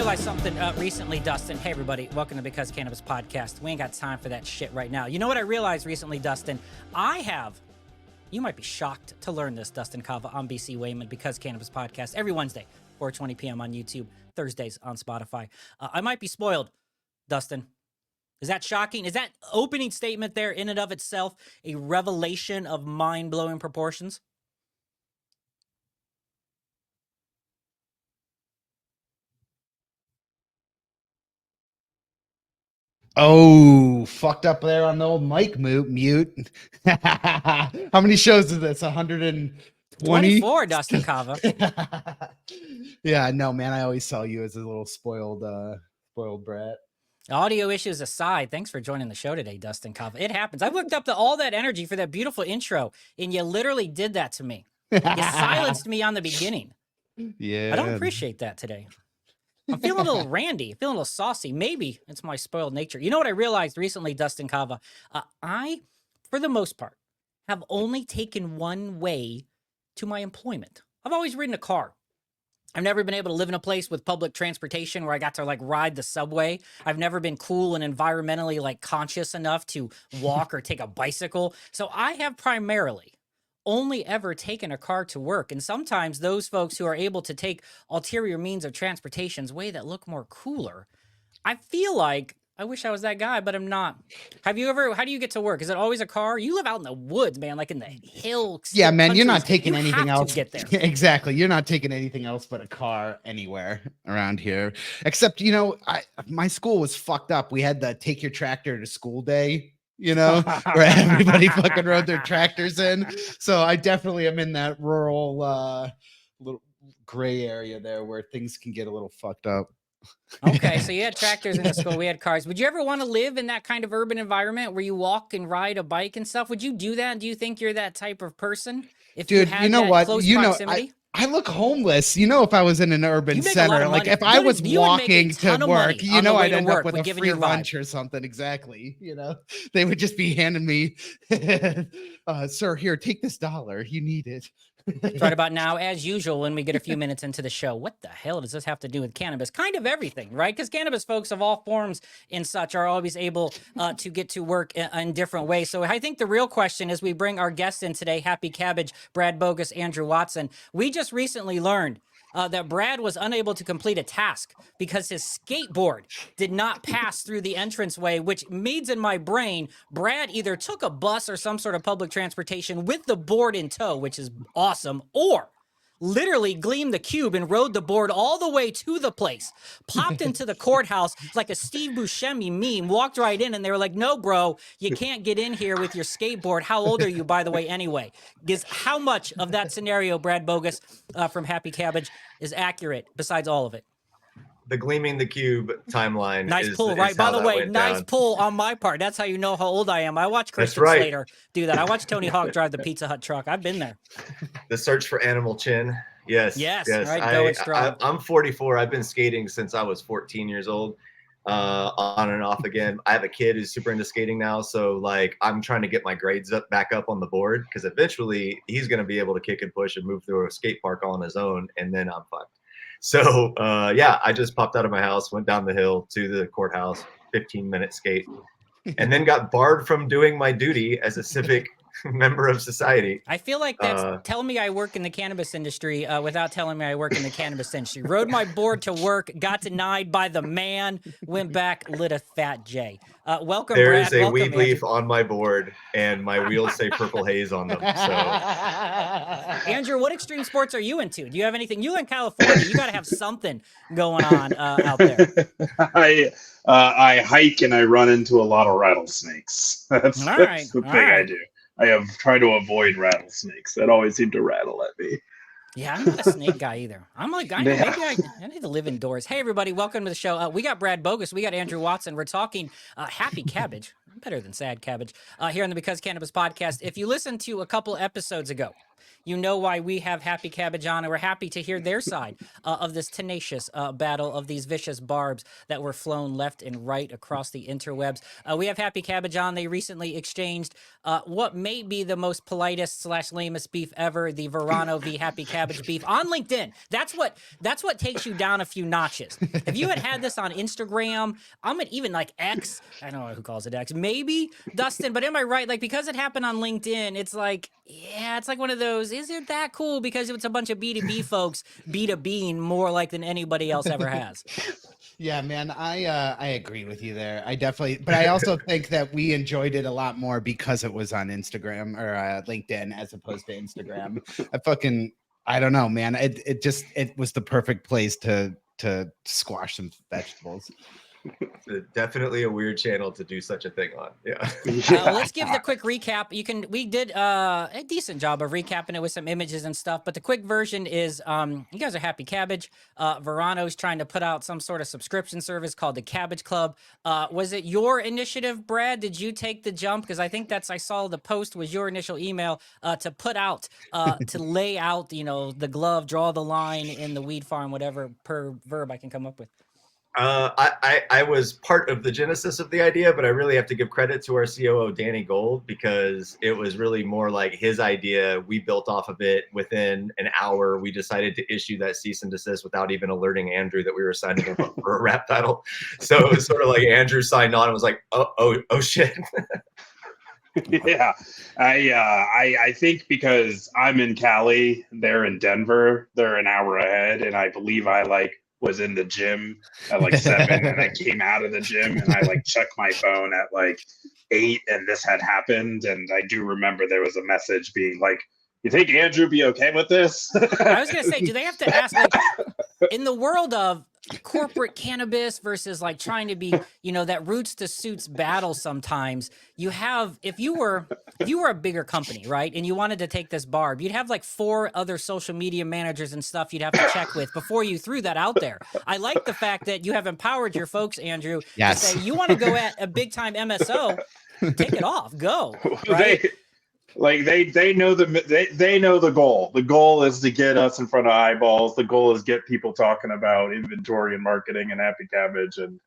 realized something recently, Dustin. Hey, everybody. Welcome to Because Cannabis Podcast. We ain't got time for that shit right now. You know what I realized recently, Dustin? You might be shocked to learn this, Dustin Kava on BC Wayman, Because Cannabis Podcast, every Wednesday, 4:20 p.m. on YouTube, Thursdays on Spotify. I might be spoiled, Dustin. Is that shocking? Is that opening statement there in and of itself a revelation of mind-blowing proportions? Oh, fucked up there on the old mic mute. How many shows is this? 120? 24, Dustin Kava. Yeah, no, man. I always saw you as a little spoiled brat. Audio issues aside, thanks for joining the show today, Dustin Kava. It happens. I looked up all that energy for that beautiful intro, and you literally did that to me. You silenced me on the beginning. Yeah. I don't appreciate that today. I'm feeling a little randy, feeling a little saucy. Maybe it's my spoiled nature. You know what I realized recently, Dustin Kava? I, for the most part, have only taken one way to my employment. I've always ridden a car. I've never been able to live in a place with public transportation where I got to like ride the subway. I've never been cool and environmentally like conscious enough to walk or take a bicycle. So I have primarily only ever taken a car to work. And sometimes those folks who are able to take ulterior means of transportation's way that look more cooler, I feel like I wish I was that guy, but I'm not. How do you get to work? Is it always a car? You live out in the woods, man, like in the hills. Yeah, man, countries. you're not taking anything else. Get there. Exactly. You're not taking anything else but a car anywhere around here. Except, my school was fucked up. We had the take your tractor to school day, where everybody fucking rode their tractors in. So I definitely am in that rural little gray area there where things can get a little fucked up. Okay, so you had tractors in the school, we had cars. Would you ever want to live in that kind of urban environment where you walk and ride a bike and stuff? Would you do that? Do you think you're that type of person? If Dude, you know what? Close proximity? I look homeless. If I was in an urban center, like if I was walking to work, I'd end up with a free lunch or something. Exactly. They would just be handing me, sir, here, take this $1. You need it. Right about now, as usual, when we get a few minutes into the show, what the hell does this have to do with cannabis? Kind of everything, right? Because cannabis folks of all forms and such are always able to get to work in different ways. So I think the real question is we bring our guests in today, Happy Cabbage, Brad Bogus, Andrew Watson. We just recently learned that Brad was unable to complete a task because his skateboard did not pass through the entranceway, which means in my brain, Brad either took a bus or some sort of public transportation with the board in tow, which is awesome, or literally gleamed the cube and rode the board all the way to the place, popped into the courthouse like a Steve Buscemi meme, walked right in, and they were like, no, bro, you can't get in here with your skateboard. How old are you, by the way, anyway? Because how much of that scenario, Brad Bogus from Happy Cabbage, is accurate besides all of it? The gleaming the cube timeline. Nice pull, right? By the way, nice pull on my part. That's how you know how old I am. I watched Christian Slater do that. I watched Tony Hawk drive the Pizza Hut truck. I've been there. The search for Animal Chin. Yes. Right. Go it strong. I'm 44. I've been skating since I was 14 years old, on and off again. I have a kid who's super into skating now, so like I'm trying to get my grades back up on the board because eventually he's going to be able to kick and push and move through a skate park on his own, and then I'm fucked. So, I just popped out of my house, went down the hill to the courthouse, 15-minute skate, and then got barred from doing my duty as a civic member of society. I feel like that's telling me I work in the cannabis industry without telling me I work in the cannabis industry. Rode my board to work, got denied by the man, went back, lit a fat J. Welcome, There Brad. is a weed leaf on my board, and my wheels say Purple Haze on them. So, Andrew, what extreme sports are you into? Do you have anything? You in California, you got to have something going on out there. I hike and I run into a lot of rattlesnakes. That's the thing I do. I have tried to avoid rattlesnakes. That always seem to rattle at me. Yeah, I'm not a snake guy either. I'm like, maybe I need to live indoors. Hey, everybody, welcome to the show. We got Brad Bogus. We got Andrew Watson. We're talking Happy Cabbage. Better than Sad Cabbage. Here on the Because Cannabis Podcast. If you listened to a couple episodes ago, you know why we have Happy Cabbage on, and we're happy to hear their side of this tenacious battle of these vicious barbs that were flown left and right across the interwebs. We have Happy Cabbage on. They recently exchanged what may be the most politest / lamest beef ever, the Verano v Happy Cabbage beef on LinkedIn. That's what takes you down a few notches. If you had this on Instagram, even like X, I don't know who calls it X, maybe Dustin, but am I right? Like, because it happened on LinkedIn, it's like, yeah, it's like one of those, is it that cool? Because it's a bunch of B2B folks B2Bing more like than anybody else ever has. Yeah, man, I agree with you there. I definitely, but I also think that we enjoyed it a lot more because it was on Instagram or LinkedIn as opposed to Instagram. I don't know, man. It was the perfect place to squash some vegetables. Definitely a weird channel to do such a thing on. Yeah. Let's give the quick recap. We did a decent job of recapping it with some images and stuff, but the quick version is you guys are Happy Cabbage. Verano's trying to put out some sort of subscription service called the Cabbage Club. Was it your initiative, Brad? Did you take the jump? Because I think I saw the post was your initial email to put out, to lay out, the glove, draw the line in the weed farm, whatever per verb I can come up with. I was part of the genesis of the idea, but I really have to give credit to our COO, Danny Gold, because it was really more like his idea. We built off of it. Within an hour, we decided to issue that cease and desist without even alerting Andrew that we were signing him up for a rap battle. So it was sort of like Andrew signed on and was like, oh shit. Yeah, I think because I'm in Cali, they're in Denver, they're an hour ahead, and I believe I was in the gym at 7 and I came out of the gym and I checked my phone at 8 and this had happened. And I do remember there was a message being like, you think Andrew be okay with this? I was going to say, do they have to ask, in the world of corporate cannabis versus trying to be, that roots to suits battle sometimes, you have, if you were a bigger company, right, and you wanted to take this barb, you'd have 4 other social media managers and stuff you'd have to check with before you threw that out there. I like the fact that you have empowered your folks, Andrew, yes, to say, you want to go at a big time MSO, take it off, go, right? They know the goal. The goal is to get us in front of eyeballs. The goal is get people talking about inventory and marketing and Happy Cabbage and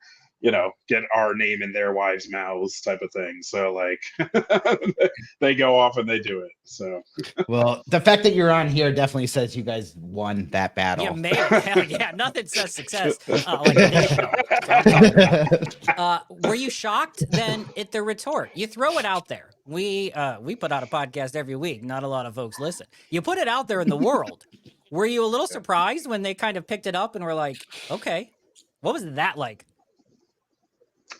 get our name in their wives' mouths type of thing. So they go off and they do it. So well, the fact that you're on here definitely says you guys won that battle. Yeah, man. Hell yeah. Nothing says success like this show. Were you shocked then at the retort? You throw it out there. We put out a podcast every week. Not a lot of folks listen. You put it out there in the world. Were you a little surprised when they kind of picked it up and were like, okay, what was that like?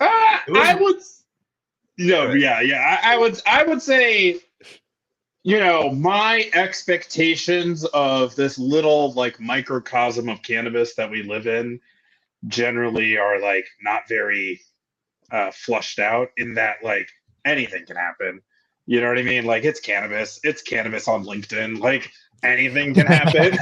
I would say, my expectations of this little microcosm of cannabis that we live in generally are not very flushed out in that anything can happen. You know what I mean? It's cannabis. It's cannabis on LinkedIn. Anything can happen.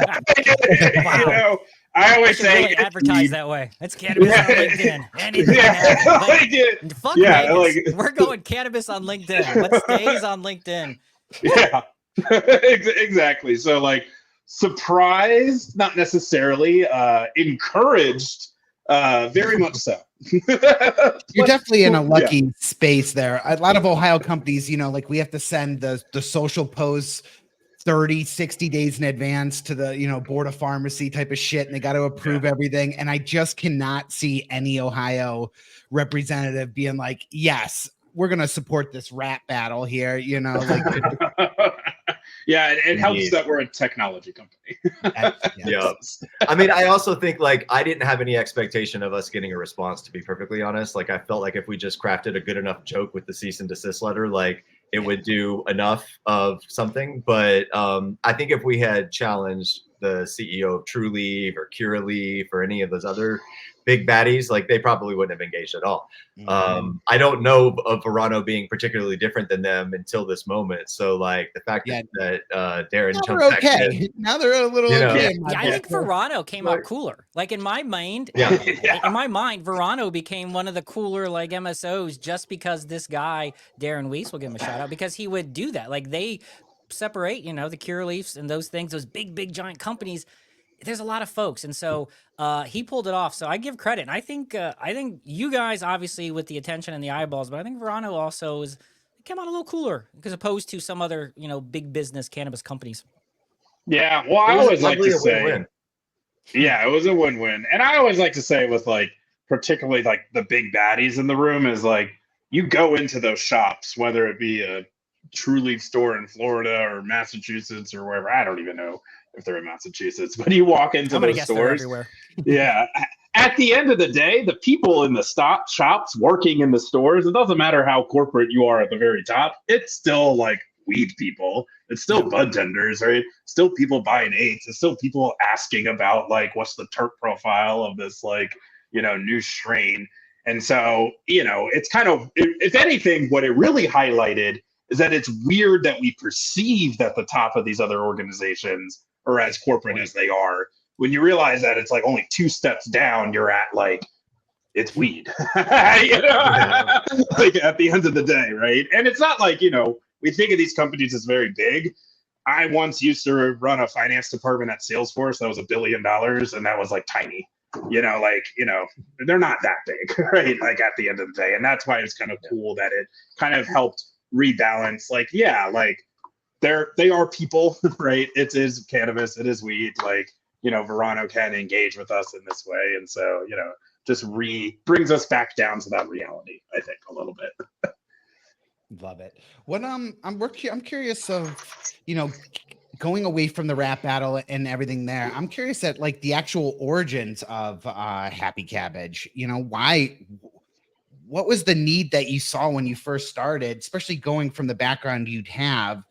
Wow. I always say really advertise that way. It's cannabis on LinkedIn. Anything can happen. Fuck Vegas. We're going cannabis on LinkedIn. What stays on LinkedIn? Yeah, exactly. So surprised, not necessarily. Encouraged, very much so. You're definitely in a lucky space there. A lot of Ohio companies, we have to send the social posts 30, 60 days in advance to the, board of pharmacy type of shit. And they got to approve everything. And I just cannot see any Ohio representative being like, yes, we're going to support this rap battle here. Yeah, it helps that we're a technology company. Yeah. I mean, I also think I didn't have any expectation of us getting a response, to be perfectly honest. I felt like if we just crafted a good enough joke with the cease and desist letter, it would do enough of something. But I think if we had challenged the CEO of True Leaf or Cure Leaf or any of those other big baddies, they probably wouldn't have engaged at all. I don't know of Verano being particularly different than them until this moment. So the fact that Darren jumped back in, now they're a little okay. Yeah, I think Verano came out cooler. In my mind, in my mind, Verano became one of the cooler MSOs just because this guy Darren Weiss, will give him a shout out, because he would do that. separate, you know, the Curaleafs and those things, those big giant companies. There's a lot of folks, and so he pulled it off. So I give credit. And I think you guys, obviously with the attention and the eyeballs, but I think Verano also came out a little cooler as opposed to some other, you know, big business cannabis companies. Yeah, well, I always like to say, yeah, it was a win-win, and I always like to say with like particularly like the big baddies in the room is like you go into those shops, whether it be a True Leaf store in Florida or Massachusetts or wherever. I don't even know if they're in Massachusetts, but you walk into those stores. Yeah. At the end of the day, the people in the shops working in the stores, it doesn't matter how corporate you are at the very top, it's still like weed people. It's still bud tenders, right? Still people buying eights. It's still people asking about like, what's the terp profile of this, like, you know, new strain. And so, you know, it's kind of, if anything, what it really highlighted is that it's weird that we perceive that the top of these other organizations are as corporate as they are, when you realize that it's like only 2 steps down, you're at like, it's weed, you know, like at the end of the day, right? And it's not like, you know, we think of these companies as very big. I once used to run a finance department at Salesforce that was $1 billion, and that was like tiny, you know, like, you know, they're not that big, right? Like at the end of the day. And that's why it's kind of cool that it kind of helped rebalance, like, yeah, like they are people, right? It is cannabis, it is weed, like, you know, Verano can engage with us in this way. And so, you know, just brings us back down to that reality, I think, a little bit. Love it. What I'm curious of, you know, going away from the rap battle and everything there. I'm curious at like the actual origins of Happy Cabbage. You know, what was the need that you saw when you first started, especially going from the background you'd have,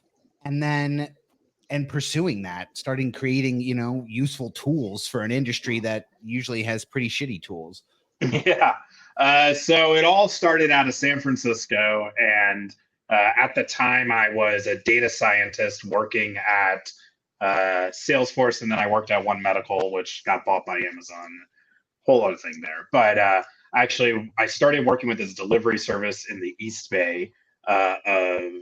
and pursuing that, starting creating, you know, useful tools for an industry that usually has pretty shitty tools. Yeah. So it all started out of San Francisco, and at the time I was a data scientist working at Salesforce, and then I worked at One Medical, which got bought by Amazon. Whole other thing there. But actually, I started working with this delivery service in the East Bay of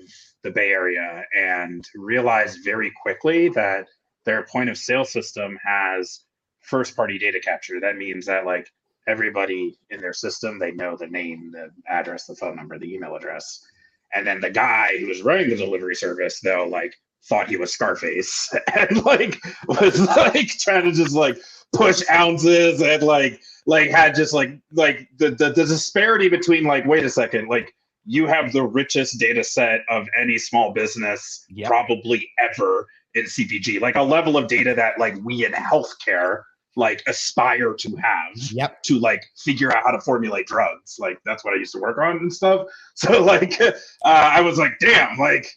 the Bay Area, and realized very quickly that their point of sale system has first party data capture. That means that like everybody in their system, they know the name, the address, the phone number, the email address. And then the guy who was running the delivery service, though, like thought he was Scarface and like was like trying to just like push ounces and like had just like the disparity between like, wait a second, like you have the richest data set of any small business probably ever in CPG, like a level of data that like we in healthcare like aspire to have to like figure out how to formulate drugs. Like that's what I used to work on and stuff. So like I was like, damn, like,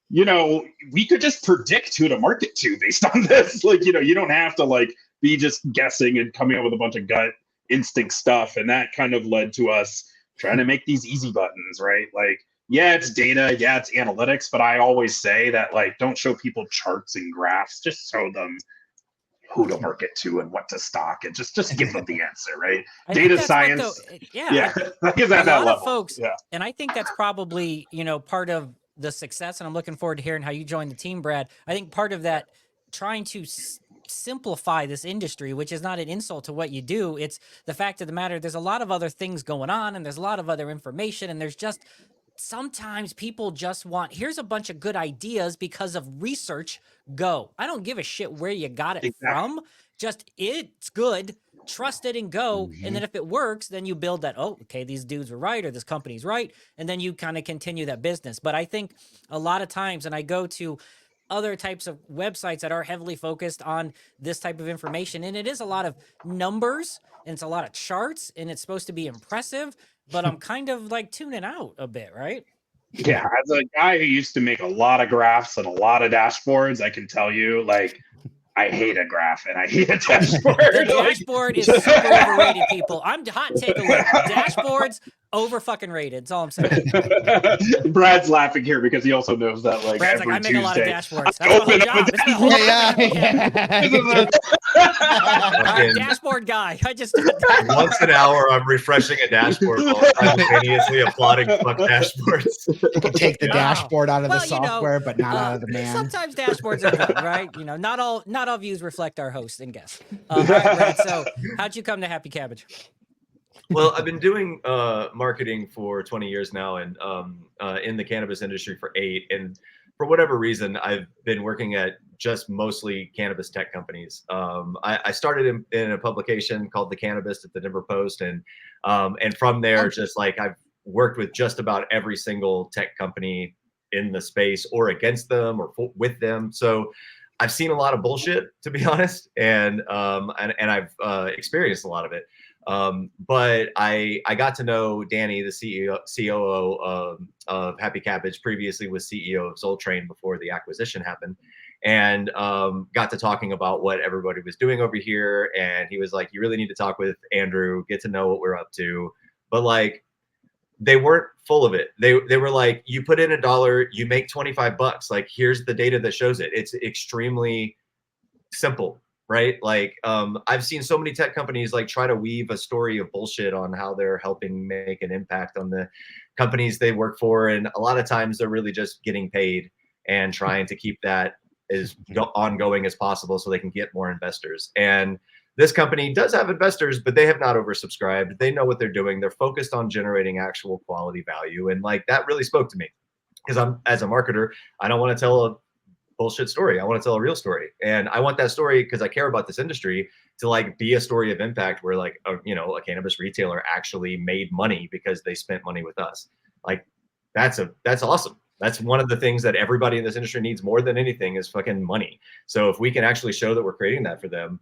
you know, we could just predict who to market to based on this. Like, you know, you don't have to like be just guessing and coming up with a bunch of gut instinct stuff. And that kind of led to us trying to make these easy buttons, right? Like, yeah, it's data, yeah, it's analytics, but I always say that like, don't show people charts and graphs, just show them who to market to and what to stock, and just give them the answer, right? Data science, like is at that level. Folks, and I think that's probably, you know, part of the success, and I'm looking forward to hearing how you joined the team, Brad. I think part of that, trying to simplify this industry, which is not an insult to what you do. It's the fact of the matter, there's a lot of other things going on, and there's a lot of other information, and there's just sometimes people just want, here's a bunch of good ideas because of research, go. I don't give a shit where you got it from. Just it's good, trust it and go. And then if it works, then you build that, oh, okay, these dudes were right, or this company's right. And then you kind of continue that business. But I think a lot of times, and I go to other types of websites that are heavily focused on this type of information, and it is a lot of numbers and it's a lot of charts and it's supposed to be impressive, but I'm kind of like tuning out a bit, right? Yeah, as a guy who used to make a lot of graphs and a lot of dashboards, I can tell you, like, I hate a graph and I hate a dashboard. The dashboard is super overrated, people. I'm hot take alert. Dashboards over fucking rated. That's all I'm saying. Brad's laughing here because he also knows that like Brad's every like, I make Tuesday, a lot of dashboards. That's my whole job. Fucking Dashboard guy. I just once an hour, I'm refreshing a dashboard while simultaneously applauding fuck dashboards. You can take the Wow. dashboard out of the Well, you know, software, but not out of the man. Sometimes dashboards are good, right? You know, not all views reflect our host and guests. All right, Brad, so how'd you come to Happy Cabbage? Well, I've been doing marketing for 20 years now, and in the cannabis industry for 8. And for whatever reason, I've been working at just mostly cannabis tech companies. I started in a publication called the Cannabis at the Denver Post, and from there, just like I've worked with just about every single tech company in the space, or against them, or with them. So I've seen a lot of bullshit, to be honest, and I've experienced a lot of it. But I got to know Danny, the COO of Happy Cabbage, previously was CEO of Zoltrain before the acquisition happened, and got to talking about what everybody was doing over here. And he was like, you really need to talk with Andrew, get to know what we're up to. But like, they weren't full of it. They were like, you put in $1, you make $25. Like, here's the data that shows it. It's extremely simple. Right? Like, I've seen so many tech companies like try to weave a story of bullshit on how they're helping make an impact on the companies they work for. And a lot of times they're really just getting paid and trying to keep that as ongoing as possible so they can get more investors. And this company does have investors, but they have not oversubscribed. They know what they're doing. They're focused on generating actual quality value. And like, that really spoke to me, because as a marketer, I don't want to tell a bullshit story. I want to tell a real story, and I want that story, because I care about this industry, to like be a story of impact where like a cannabis retailer actually made money because they spent money with us. Like, that's awesome. That's one of the things that everybody in this industry needs more than anything, is fucking money. So if we can actually show that we're creating that for them,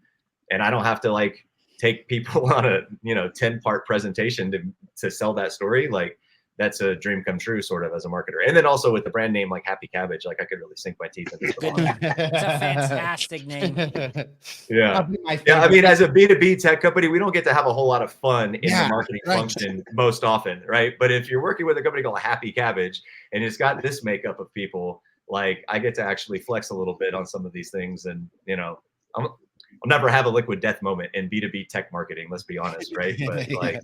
and I don't have to like take people on a 10-part presentation to sell that story, like, that's a dream come true, sort of, as a marketer. And then also with the brand name like Happy Cabbage, like I could really sink my teeth into it. It's a fantastic name. Yeah. Yeah. I mean, as a B2B tech company, we don't get to have a whole lot of fun in the marketing function most often, right? But if you're working with a company called Happy Cabbage and it's got this makeup of people, like, I get to actually flex a little bit on some of these things. And, I'll never have a liquid death moment in B2B tech marketing, let's be honest, right? But like,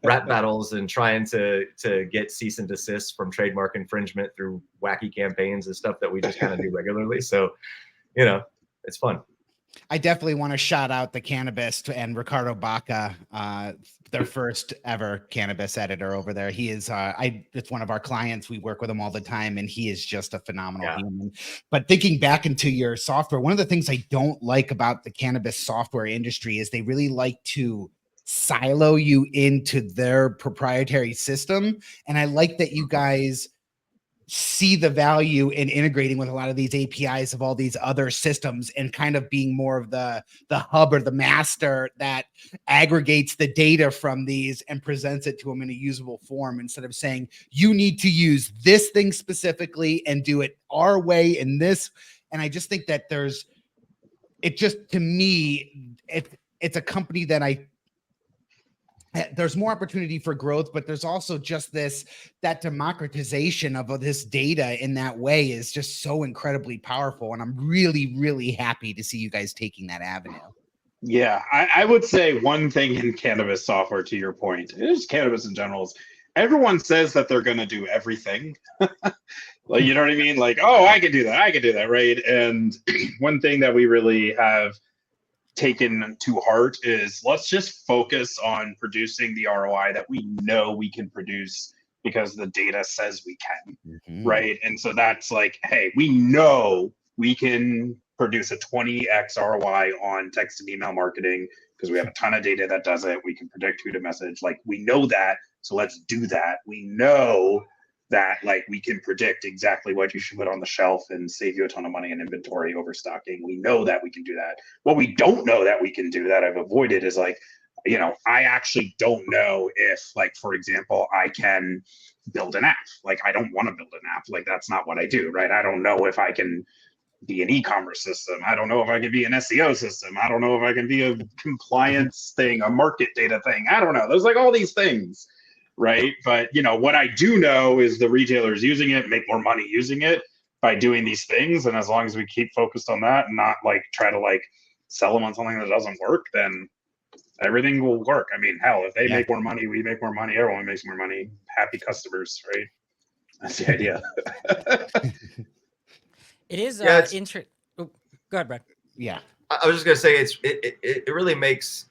rap battles and trying to get cease and desist from trademark infringement through wacky campaigns and stuff that we just kind of do regularly. So, it's fun. I definitely want to shout out the Cannabis and Ricardo Baca, their first ever cannabis editor over there. He is, it's one of our clients. We work with him all the time, and he is just a phenomenal human. But thinking back into your software, one of the things I don't like about the cannabis software industry is they really like to silo you into their proprietary system. And I like that you guys see the value in integrating with a lot of these APIs of all these other systems, and kind of being more of the hub or the master that aggregates the data from these and presents it to them in a usable form, instead of saying, you need to use this thing specifically and do it our way in this. And I just think that to me, it's a company that there's more opportunity for growth, but there's also just that democratization of this data in that way is just so incredibly powerful. And I'm really, really happy to see you guys taking that avenue. Yeah, I would say one thing in cannabis software, to your point, is cannabis in general, is everyone says that they're going to do everything. Like, you know what I mean? Like, oh, I can do that, right? And one thing that we really have taken to heart is, let's just focus on producing the ROI that we know we can produce because the data says we can, right? And so that's like, hey, we know we can produce a 20x ROI on text and email marketing because we have a ton of data that does it. We can predict who to message. Like, we know that, so let's do that. We know that, like, we can predict exactly what you should put on the shelf and save you a ton of money in inventory overstocking. We know that we can do that. What we don't know that we can do, that I've avoided, is like, I actually don't know if, like, for example, I can build an app. Like, I don't want to build an app. Like, that's not what I do, right? I don't know if I can be an e-commerce system. I don't know if I can be an SEO system. I don't know if I can be a compliance thing, a market data thing. I don't know. There's like all these things. Right. But, what I do know is the retailers using it make more money using it by doing these things. And as long as we keep focused on that and not like try to like sell them on something that doesn't work, then everything will work. I mean, hell, if they make more money, we make more money, everyone makes more money. Happy customers, right? That's the idea. It is interesting. Oh, go ahead, Brad. Yeah. I was just gonna say it really makes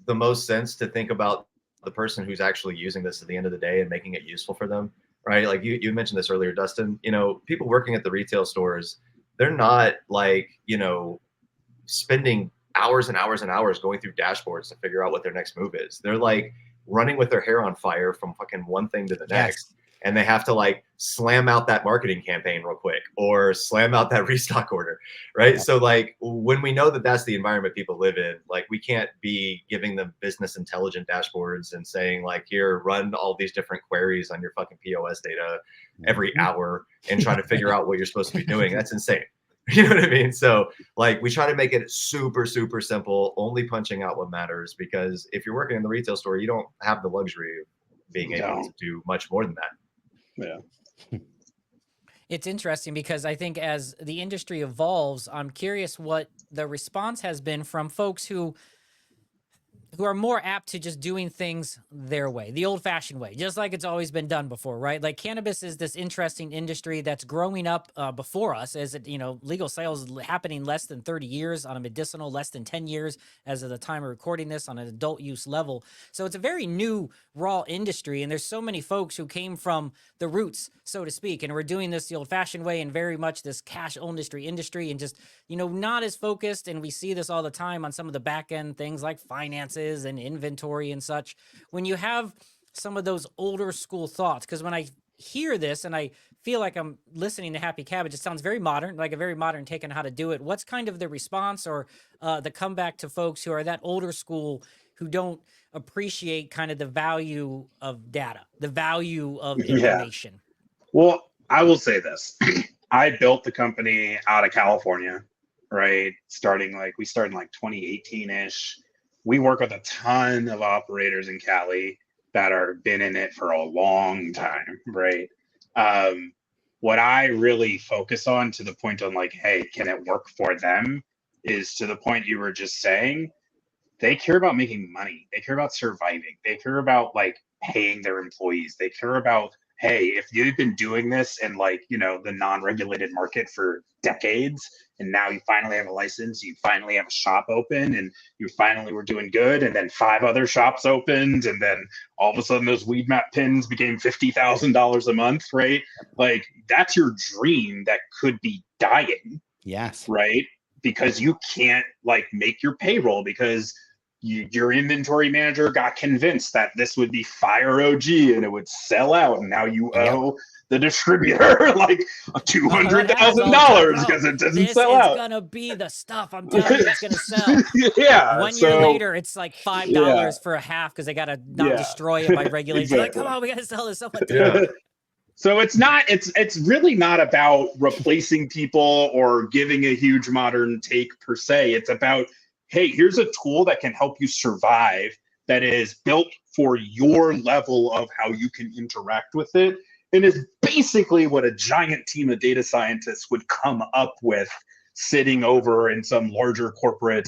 the most sense to think about the person who's actually using this at the end of the day and making it useful for them, right? Like you mentioned this earlier, Dustin. You know, people working at the retail stores, they're not like, you know, spending hours and hours and hours going through dashboards to figure out what their next move is. They're like running with their hair on fire from fucking one thing to the next. And they have to like slam out that marketing campaign real quick or slam out that restock order, right? Yeah. So like when we know that that's the environment people live in, like we can't be giving them business intelligent dashboards and saying like, here, run all these different queries on your fucking POS data every hour and try to figure out what you're supposed to be doing. That's insane. You know what I mean? So like we try to make it super, super simple, only punching out what matters, because if you're working in the retail store, you don't have the luxury of being able to do much more than that. Yeah. It's interesting because I think as the industry evolves, I'm curious what the response has been from folks who are more apt to just doing things their way, the old-fashioned way, just like it's always been done before, right? Like cannabis is this interesting industry that's growing up before us, as it, you know, legal sales happening less than 30 years, on a medicinal less than 10 years as of the time of recording this, on an adult use level. So it's a very new, raw industry, and there's so many folks who came from the roots, so to speak, and we're doing this the old-fashioned way and very much this cash industry and just, you know, not as focused. And we see this all the time on some of the back-end things like finances and inventory and such. When you have some of those older school thoughts, because when I hear this and I feel like I'm listening to Happy Cabbage, it sounds very modern, like a very modern take on how to do it. What's kind of the response or the comeback to folks who are that older school who don't appreciate kind of the value of data, the value of information? Yeah. Well, I will say this. I built the company out of California, right? We started in like 2018-ish. We work with a ton of operators in Cali that are been in it for a long time, right? What I really focus on, to the point on like, hey, can it work for them, is to the point you were just saying. They care about making money. They care about surviving. They care about like paying their employees. They care about, hey, if you've been doing this in like, you know, the non-regulated market for decades, and now you finally have a license, you finally have a shop open, and you finally were doing good, and then 5 other shops opened, and then all of a sudden those weed map pins became $50,000 a month, right? Like that's your dream that could be dying. Yes. Right? Because you can't like make your payroll because your inventory manager got convinced that this would be fire OG and it would sell out, and now you owe the distributor like $200,000 because it doesn't sell out. It's gonna be the stuff, I'm telling you, it's gonna sell. Yeah. 1 year later, it's like $5 for a half because they gotta not destroy it by regulation. Exactly. Like, come on, we gotta sell this. So it's really not about replacing people or giving a huge modern take per se. It's about, hey, here's a tool that can help you survive, that is built for your level of how you can interact with it, and is basically what a giant team of data scientists would come up with sitting over in some larger corporate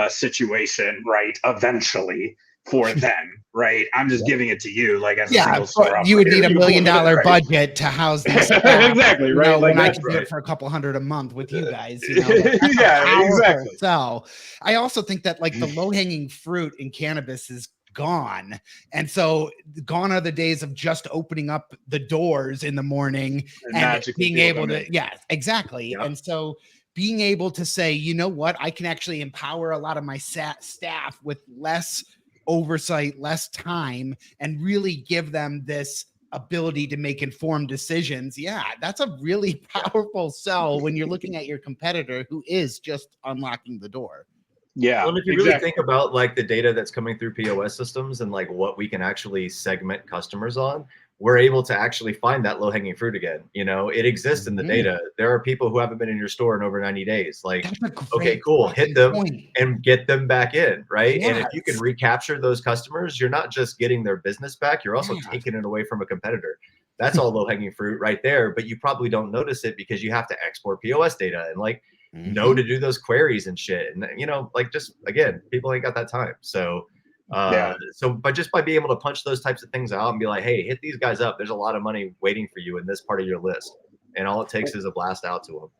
situation, right, eventually for them, right? I'm just giving it to you, like as a single store you would need $1 million budget to house these. Exactly, right? You know, like when I can do it for a couple $100 a month with you guys, you know, exactly. So I also think that like the low hanging fruit in cannabis is gone, and so gone are the days of just opening up the doors in the morning and being able to, exactly. Yep. And so being able to say, you know what, I can actually empower a lot of my staff with less oversight, less time, and really give them this ability to make informed decisions. Yeah, that's a really powerful sell when you're looking at your competitor who is just unlocking the door. Yeah. Well, if you really think about like the data that's coming through POS systems and like what we can actually segment customers on, we're able to actually find that low hanging fruit again. You know, it exists in the data. There are people who haven't been in your store in over 90 days. Like, okay, cool, hit them and get them back in, right? Yes. And if you can recapture those customers, you're not just getting their business back, you're also taking it away from a competitor. That's all low hanging fruit right there. But you probably don't notice it because you have to export POS data. And like, know to do those queries and shit. And, you know, like, just, again, people ain't got that time. So, but just by being able to punch those types of things out and be like, hey, hit these guys up. There's a lot of money waiting for you in this part of your list. And all it takes is a blast out to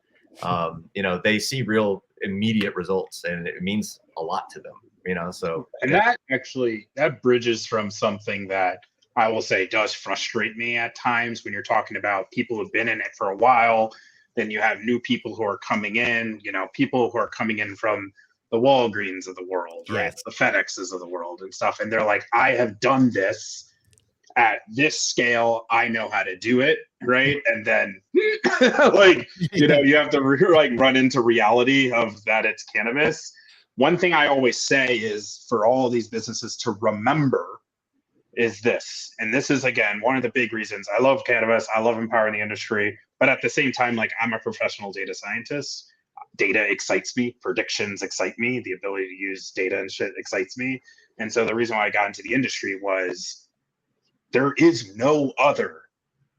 them. You know, they see real immediate results, and it means a lot to them, you know? So, and that bridges from something that I will say does frustrate me at times when you're talking about people who've been in it for a while. Then you have new people who are coming in, you know, people who are coming in from the Walgreens of the world, right? Yes. The FedExes of the world and stuff. And they're like, I have done this at this scale. I know how to do it, right? And then like, you know, you have to like run into reality of that it's cannabis. One thing I always say is for all of these businesses to remember is this. And this is, again, one of the big reasons I love cannabis. I love empowering the industry. But at the same time, like, I'm a professional data scientist. Data excites me. Predictions excite me. The ability to use data and shit excites me. And so the reason why I got into the industry was there is no other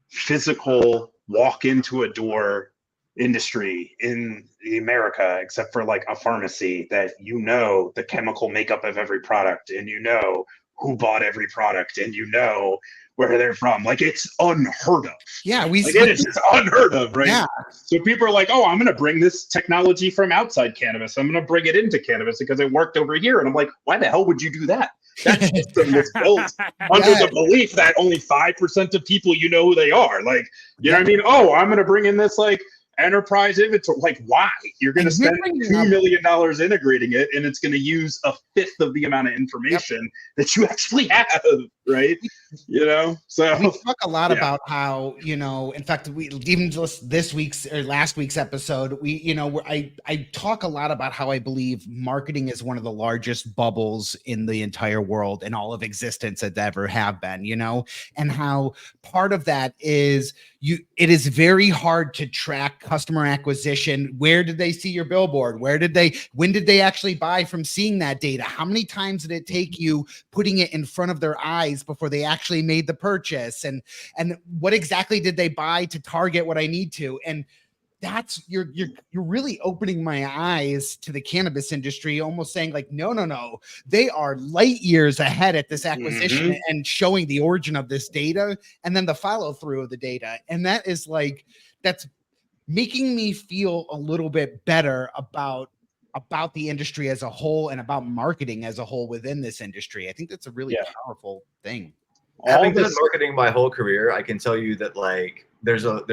physical walk into a door industry in America except for like a pharmacy that, you know, the chemical makeup of every product, and you know who bought every product, and you know where they're from. Like, it's unheard of. Yeah, it is unheard of, right? Yeah. So people are like, oh, I'm going to bring this technology from outside cannabis. I'm going to bring it into cannabis because it worked over here. And I'm like, why the hell would you do that? That system was built under the belief that only 5% of people you know who they are. Like, you know what I mean? Oh, I'm going to bring in this like enterprise inventory. Like, why? You're going to spend $2 million integrating it, and it's going to use a fifth of the amount of information that you actually have, right? You know, so we talk a lot about how, you know, in fact, we even just this week's or last week's episode, we, you know, I talk a lot about how I believe marketing is one of the largest bubbles in the entire world and all of existence that ever have been, you know, and how part of that is it is very hard to track customer acquisition. Where did they see your billboard? When did they actually buy from seeing that data? How many times did it take you putting it in front of their eyes before they actually made the purchase? And what exactly did they buy to target what I need to? And that's you're really opening my eyes to the cannabis industry, almost saying like, no, they are light years ahead at this acquisition and showing the origin of this data and then the follow through of the data. And that is like, that's making me feel a little bit better about the industry as a whole and about marketing as a whole within this industry. I think that's a really powerful thing. Having done marketing my whole career, I can tell you that like there's a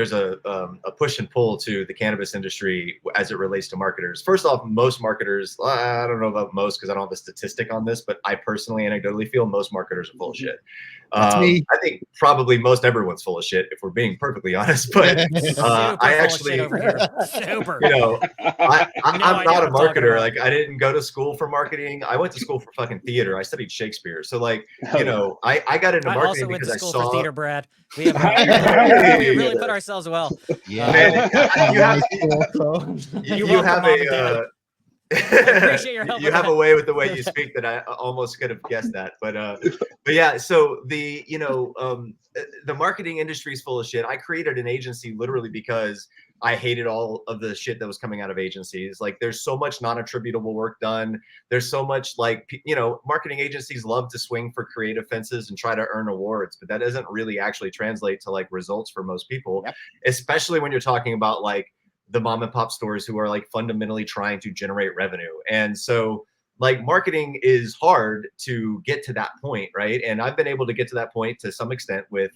push and pull to the cannabis industry as it relates to marketers. First off, most marketers, I don't know about most because I don't have a statistic on this, but I personally anecdotally feel most marketers are full of shit. I think probably most everyone's full of shit if we're being perfectly honest. But I actually, over here. Super. You know, I'm not a marketer. Like, I didn't go to school for marketing. I went to school for fucking theater. I studied Shakespeare. So like, you know, I got into marketing because I saw for theater, Brad. We have we really put ourselves well. Yeah, man, you have appreciate your help. You have a way with the way you speak that I almost could have guessed that, but yeah. So the the marketing industry is full of shit. I created an agency literally because I hated all of the shit that was coming out of agencies. Like, there's so much non-attributable work done. There's so much like, you know, marketing agencies love to swing for creative fences and try to earn awards, but that doesn't really actually translate to like results for most people, especially when you're talking about like the mom and pop stores who are like fundamentally trying to generate revenue. And so like marketing is hard to get to that point, right? And I've been able to get to that point to some extent with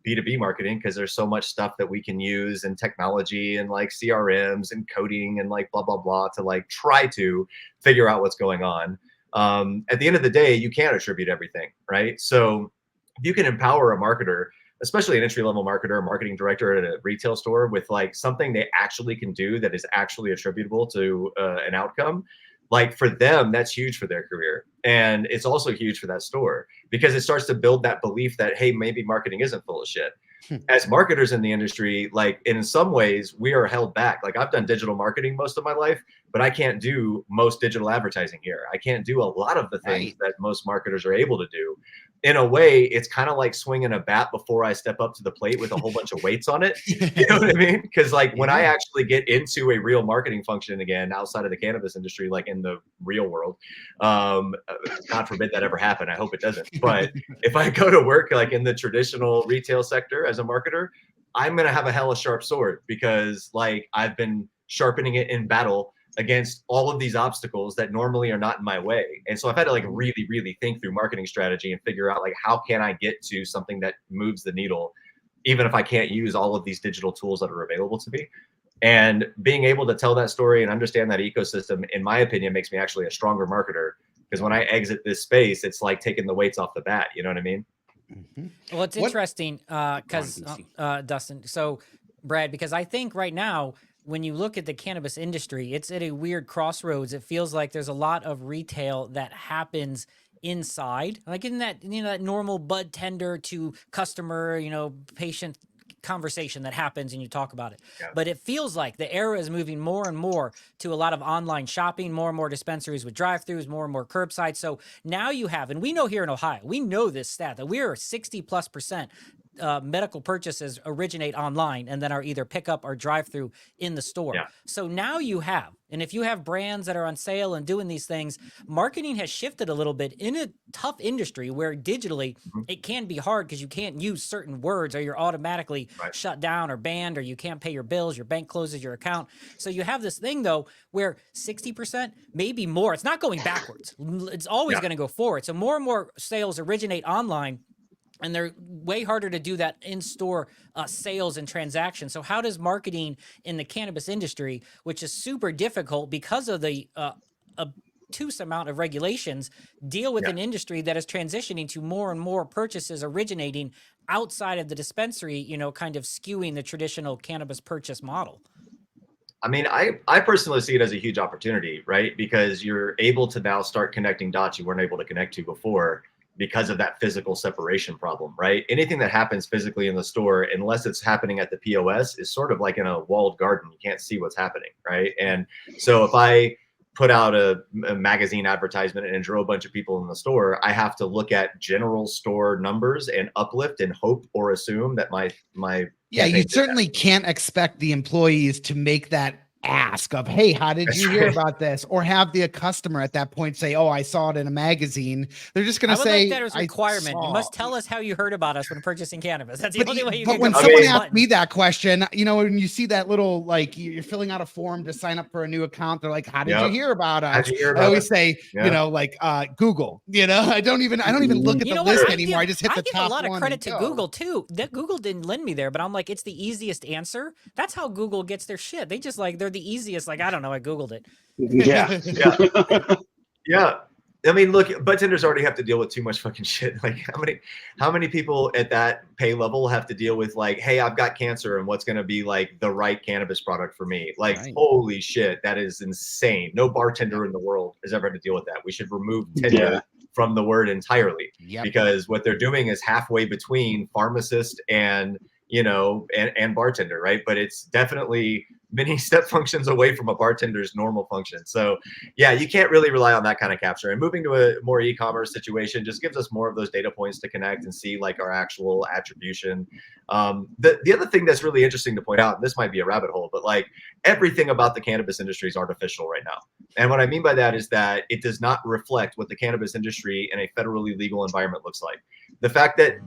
B2B marketing because there's so much stuff that we can use and technology and like CRMs and coding and like blah, blah, blah to like try to figure out what's going on. At the end of the day, you can't attribute everything, right? So if you can empower a marketer, especially an entry-level marketer, marketing director at a retail store with like something they actually can do that is actually attributable to an outcome, like for them, that's huge for their career. And it's also huge for that store because it starts to build that belief that, hey, maybe marketing isn't full of shit. As marketers in the industry, like in some ways we are held back. Like, I've done digital marketing most of my life, but I can't do most digital advertising here. I can't do a lot of the things that most marketers are able to do. in a way, it's kind of like swinging a bat before I step up to the plate with a whole bunch of weights on it. You know what I mean? Because like when I actually get into a real marketing function again, outside of the cannabis industry, like in the real world, God forbid that ever happen. I hope it doesn't. But if I go to work like in the traditional retail sector as a marketer, I'm going to have a hella sharp sword because like I've been sharpening it in battle against all of these obstacles that normally are not in my way. And so I've had to like really, really think through marketing strategy and figure out like, how can I get to something that moves the needle, even if I can't use all of these digital tools that are available to me. And being able to tell that story and understand that ecosystem, in my opinion, makes me actually a stronger marketer. Because when I exit this space, it's like taking the weights off the bat. You know what I mean? Well, it's interesting because Dustin. So, Brad, because I think right now, when you look at the cannabis industry, it's at a weird crossroads. It feels like there's a lot of retail that happens inside, like in that, that normal bud tender to customer, patient conversation that happens and you talk about it. Yeah. But it feels like the era is moving more and more to a lot of online shopping, more and more dispensaries with drive-throughs, more and more curbside. So now you have, and we know here in Ohio, we know this stat that we are 60+% medical purchases originate online and then are either pickup or drive-through in the store. Yeah. So now you have, and if you have brands that are on sale and doing these things, marketing has shifted a little bit in a tough industry where digitally it can be hard because you can't use certain words or you're automatically shut down or banned, or you can't pay your bills, your bank closes your account. So you have this thing though where 60%, maybe more, it's not going backwards. It's always going to go forward. So more and more sales originate online. And they're way harder to do that in-store sales and transactions. So how does marketing in the cannabis industry, which is super difficult because of the obtuse amount of regulations, deal with an industry that is transitioning to more and more purchases originating outside of the dispensary, kind of skewing the traditional cannabis purchase model? I mean, I personally see it as a huge opportunity, right? Because you're able to now start connecting dots you weren't able to connect to before, because of that physical separation problem, right? Anything that happens physically in the store, unless it's happening at the POS, is sort of like in a walled garden. You can't see what's happening, right? And so if I put out a magazine advertisement and draw a bunch of people in the store, I have to look at general store numbers and uplift and hope or assume that my you certainly can't expect the employees to make that ask of, hey, how did you hear about this? Or have the customer at that point say, oh, I saw it in a magazine. They're just going to say, like that as a requirement. You must tell us how you heard about us when purchasing cannabis. That's the only way you can. But when someone asks me that question, when you see that little, like, you're filling out a form to sign up for a new account, they're like, how did you hear about us? I always say, Google. I don't even look at the list anymore. I just hit the top one. I give a lot of credit to Google too. That Google didn't lend me there, but I'm like, it's the easiest answer. That's how Google gets their shit. They just they're the easiest. Like, I don't know. I Googled it. Yeah. Yeah. I mean, look, bud tenders already have to deal with too much fucking shit. Like, how many people at that pay level have to deal with like, hey, I've got cancer and what's going to be like the right cannabis product for me? Like, holy shit, that is insane. No bartender in the world has ever had to deal with that. We should remove tender from the word entirely, because what they're doing is halfway between pharmacist and and bartender, right? But it's definitely many step functions away from a bartender's normal function. So yeah, you can't really rely on that kind of capture. And moving to a more e-commerce situation just gives us more of those data points to connect and see like our actual attribution. The other thing that's really interesting to point out, and this might be a rabbit hole, but like everything about the cannabis industry is artificial right now. And what I mean by that is that it does not reflect what the cannabis industry in a federally legal environment looks like. The fact that,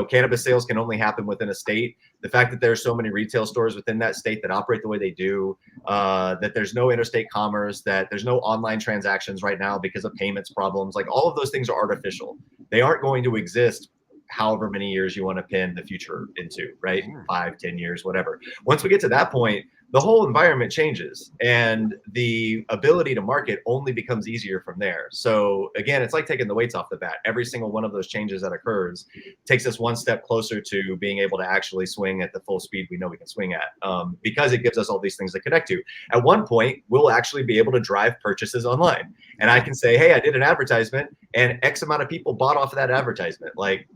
cannabis sales can only happen within a state, the fact that there are so many retail stores within that state that operate the way they do, that there's no interstate commerce, that there's no online transactions right now because of payments problems, like all of those things are artificial. They aren't going to exist however many years you want to pin the future into, right? 5, 10 years, whatever. Once we get to that point, the whole environment changes and the ability to market only becomes easier from there. So again, it's like taking the weights off the bat. Every single one of those changes that occurs takes us one step closer to being able to actually swing at the full speed we know we can swing at, because it gives us all these things to connect to. At one point, we'll actually be able to drive purchases online. And I can say, hey, I did an advertisement and X amount of people bought off of that advertisement. Like,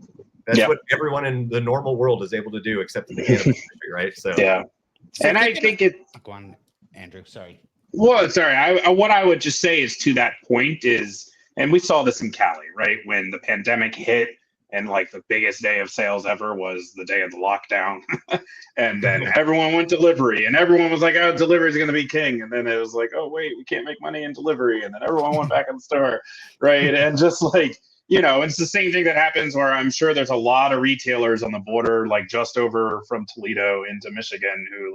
that's what everyone in the normal world is able to do, except in the cannabis industry, right? So So and I think go on, Andrew. Sorry. Well, sorry. What I would just say is to that point is, and we saw this in Cali, right? When the pandemic hit, And like the biggest day of sales ever was the day of the lockdown. And then everyone went delivery and everyone was like, oh, delivery is going to be king. And then it was like, oh, wait, we can't make money in delivery. And then everyone went back in the store. Right. And just like, you know, it's the same thing that happens where I'm sure there's a lot of retailers on the border, like just over from Toledo into Michigan, who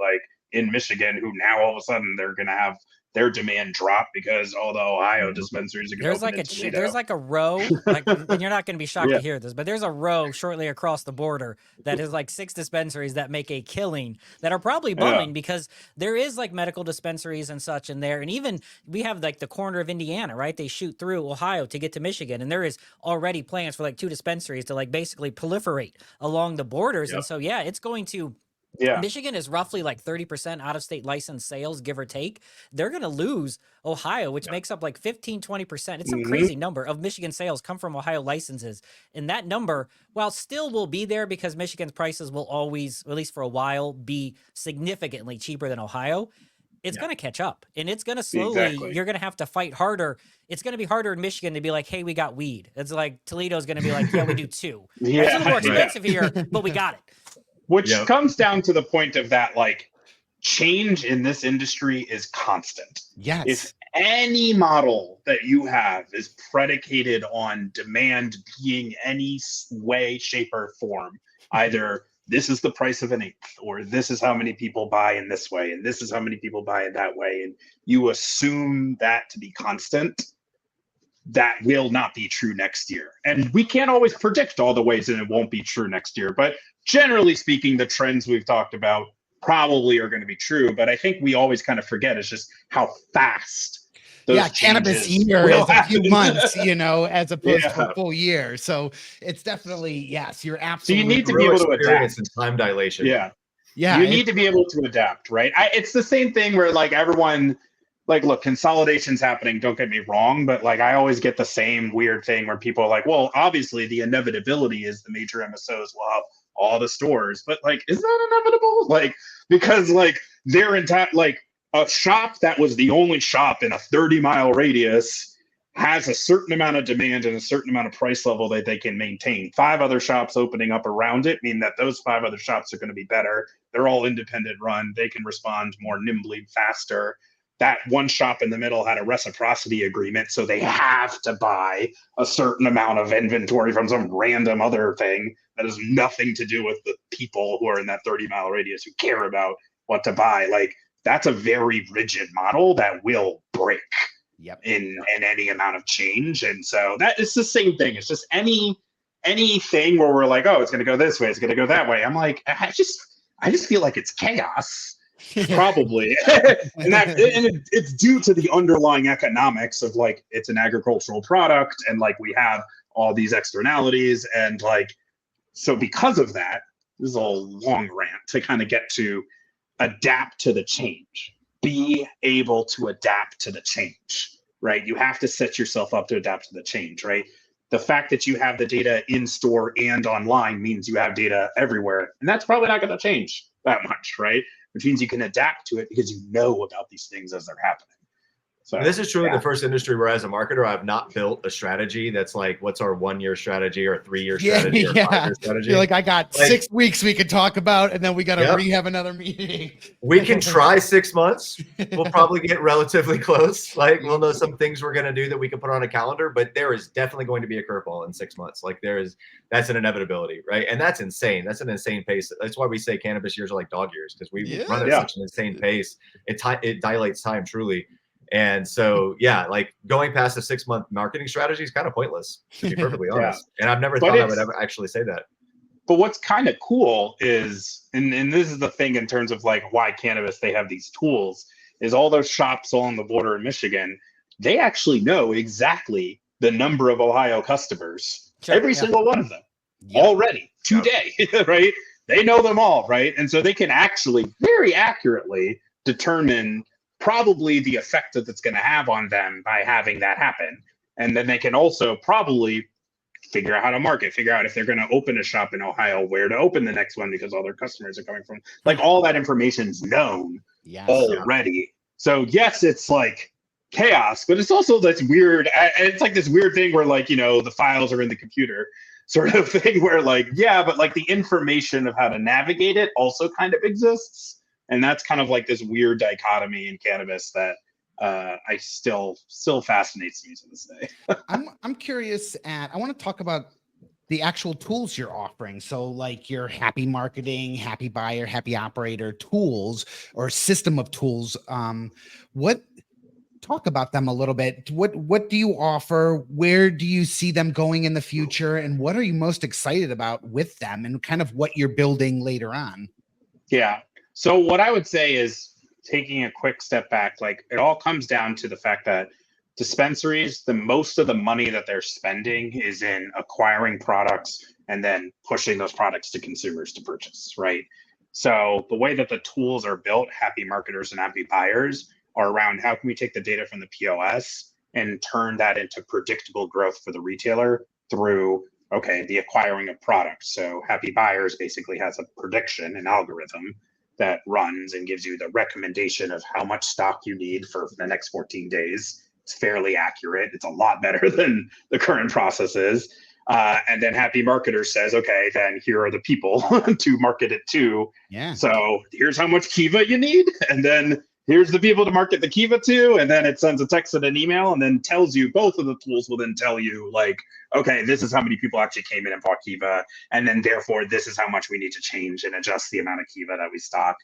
now all of a sudden they're going to have their demand drop because all the Ohio dispensaries are going to open in Toledo. There's like a row, like, and you're not going to be shocked to hear this, but there's a row shortly across the border that is like 6 dispensaries that make a killing that are probably bumming because there is like medical dispensaries and such in there. And even we have like the corner of Indiana, right? They shoot through Ohio to get to Michigan. And there is already plans for like 2 dispensaries to like basically proliferate along the borders. And so, yeah, it's going to... Michigan is roughly like 30% out-of-state licensed sales, give or take. They're going to lose Ohio, which makes up like 15, 20%. It's some crazy number of Michigan sales come from Ohio licenses. And that number, while still will be there because Michigan's prices will always, at least for a while, be significantly cheaper than Ohio, it's going to catch up. And it's going to slowly, you're going to have to fight harder. It's going to be harder in Michigan to be like, hey, we got weed. It's like Toledo's going to be like, yeah, we do too. It's a little more expensive here, but we got it. Which comes down to the point of that, like, change in this industry is constant. Yes. If any model that you have is predicated on demand being any way, shape, or form, either this is the price of an eighth, or this is how many people buy in this way, and this is how many people buy in that way, and you assume that to be constant, that will not be true next year. And we can't always predict all the ways that it won't be true next year, but generally speaking, the trends we've talked about probably are going to be true. But I think we always kind of forget it's just how fast those cannabis year is a few months, you know, as opposed to a full year. So it's definitely, yes, you're absolutely. So you need to be able to adapt. And time dilation. Yeah. You need to be able to adapt, right? It's the same thing where like everyone, like, look, consolidation's happening, don't get me wrong, but like I always get the same weird thing where people are like, well, obviously the inevitability is the major MSOs will have all the stores, but like, is that inevitable? Like, because like they're intact, like a shop that was the only shop in a 30-mile radius has a certain amount of demand and a certain amount of price level that they can maintain. 5 other shops opening up around it mean that those 5 other shops are going to be better. They're all independent run. They can respond more nimbly, faster. That one shop in the middle had a reciprocity agreement, so they have to buy a certain amount of inventory from some random other thing that has nothing to do with the people who are in that 30-mile radius who care about what to buy. Like, that's a very rigid model that will break in any amount of change. And so that it's the same thing. It's just anything where we're like, oh, it's going to go this way, it's going to go that way. I'm like, I just feel like it's chaos. Probably. and it's due to the underlying economics of like it's an agricultural product and like we have all these externalities and like so because of that, this is a long rant to kind of get to adapt to the change. Be able to adapt to the change, right? You have to set yourself up to adapt to the change, right? The fact that you have the data in store and online means you have data everywhere, and that's probably not going to change that much, right? Which means you can adapt to it because you know about these things as they're happening. So this is truly the first industry where as a marketer, I've not built a strategy that's like, what's our 1-year strategy or 3-year strategy or 5-year strategy? You're like, I got 6 weeks we could talk about, and then we got to rehab another meeting. We can try 6 months. We'll probably get relatively close. Like we'll know some things we're going to do that we can put on a calendar, but there is definitely going to be a curveball in 6 months. Like that's an inevitability, right? And that's insane. That's an insane pace. That's why we say cannabis years are like dog years, because we run at such an insane pace. It dilates time truly. And so, like going past a 6-month marketing strategy is kind of pointless, to be perfectly honest. And I've never thought I would ever actually say that. But what's kind of cool is, and this is the thing in terms of like why cannabis, they have these tools, is all those shops along the border in Michigan, they actually know exactly the number of Ohio customers, every single one of them already today, right? They know them all, right? And so they can actually very accurately determine probably the effect that it's going to have on them by having that happen. And then they can also probably figure out how to market, figure out if they're going to open a shop in Ohio, where to open the next one because all their customers are coming from. Like all that information is known already. So yes, it's like chaos, but it's also this weird, it's like this weird thing where like, you know, the files are in the computer. sort of thing where like, yeah, but like the information of how to navigate it also kind of exists. And that's kind of like this weird dichotomy in cannabis that I still fascinates me to this day. I'm curious I want to talk about the actual tools you're offering. So like your happy marketing, happy buyer, happy operator tools or system of tools. Talk about them a little bit. What do you offer? Where do you see them going in the future? And what are you most excited about with them and kind of what you're building later on? Yeah. So what I would say is taking a quick step back, like it all comes down to the fact that dispensaries, the most of the money that they're spending is in acquiring products and then pushing those products to consumers to purchase, right? So the way that the tools are built, happy marketers and happy buyers, are around how can we take the data from the POS and turn that into predictable growth for the retailer through, okay, the acquiring of products. So happy buyers basically has a prediction, an algorithm that runs and gives you the recommendation of how much stock you need for the next 14 days. It's fairly accurate. It's a lot better than the current process is. And then happy marketer says, okay, then here are the people to market it to. Yeah. So here's how much Kiva you need. And then here's the people to market the Kiva to. And then it sends a text and an email and then tells you, both of the tools will then tell you like, okay, this is how many people actually came in and bought Kiva. And then therefore, this is how much we need to change and adjust the amount of Kiva that we stock.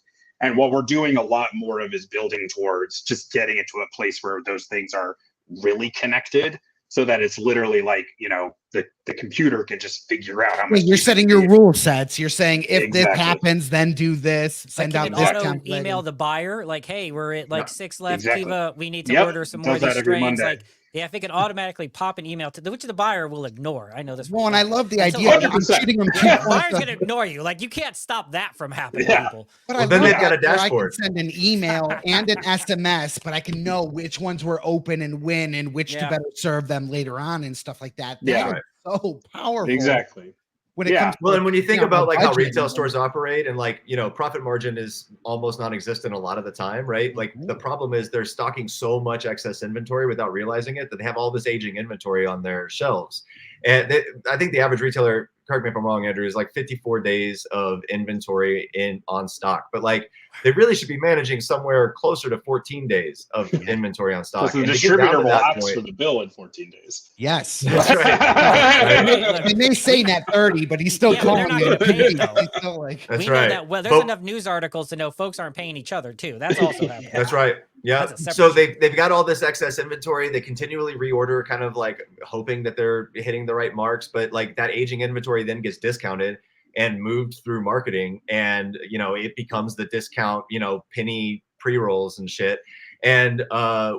And what we're doing a lot more of is building towards just getting it to a place where those things are really connected so that it's literally like, you know, the computer can just figure out how much. You're setting your rule sets. You're saying if this Exactly. happens, then do this. Send Like, out can this it auto template. email the buyer like, hey, we're at like 6 left. Exactly. Kiva, we need to Yep. order some Does more of these that every strains. Monday. Like, yeah, if it can automatically pop an email to which the buyer will ignore. I know this. Well, and I love the Until- idea of 100%. shooting them Yeah, two the buyer's points. gonna ignore you. Like, you can't stop that from happening, Yeah. people. But Well, I then love they've got a that where I can dashboard. send an email and an SMS, but I can know which ones were open and when and which to Yeah. better serve them later on and stuff like that. Yeah. That is so powerful. Exactly. When it Yeah. comes to Well, and when you think yeah, about like how budget retail and- stores operate and like, you know, profit margin is almost non-existent a lot of the time, right? Like the problem is they're stocking so much excess inventory without realizing it that they have all this aging inventory on their shelves. And I think the average retailer, correct me if I'm wrong, Andrew, is like 54 days of inventory on stock. But like they really should be managing somewhere closer to 14 days of inventory on stock. Because the And to get down distributor to will that ask point- for the bill in 14 days. Yes. That's right. They may say net 30, but he's still Yeah, but they're calling not it. gonna pay it, though. He's still like, That's we know right. that well. There's But- enough news articles to know folks aren't paying each other too. That's also happening. That's right. Yeah. That's a So separate they've got all this excess inventory. They continually reorder, kind of like hoping that they're hitting the right marks. But like that aging inventory then gets discounted and moved through marketing, and you know it becomes the discount, you know, penny pre-rolls and shit. And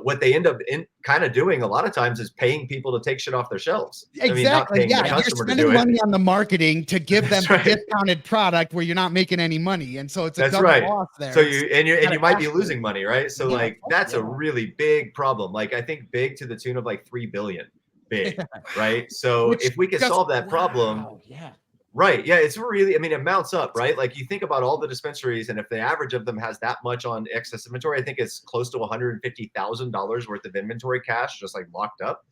what they end up kind of doing a lot of times is paying people to take shit off their shelves. I mean, not exactly. paying the Yeah, you're customer to spending do money it. on the marketing to give them That's right. the discounted product where you're not making any money, and so it's a That's double right. loss there. So It's you might be cash losing money, right? So Yeah. like that's a Yeah. really big problem. Like I think big to the tune of like 3 billion, big, right? So Which if we can just- solve that problem, Wow, yeah. right? Yeah, it's really. I mean, it mounts up, right? Like you think about all the dispensaries, and if the average of them has that much on excess inventory, I think it's close to $150,000 worth of inventory cash just like locked up.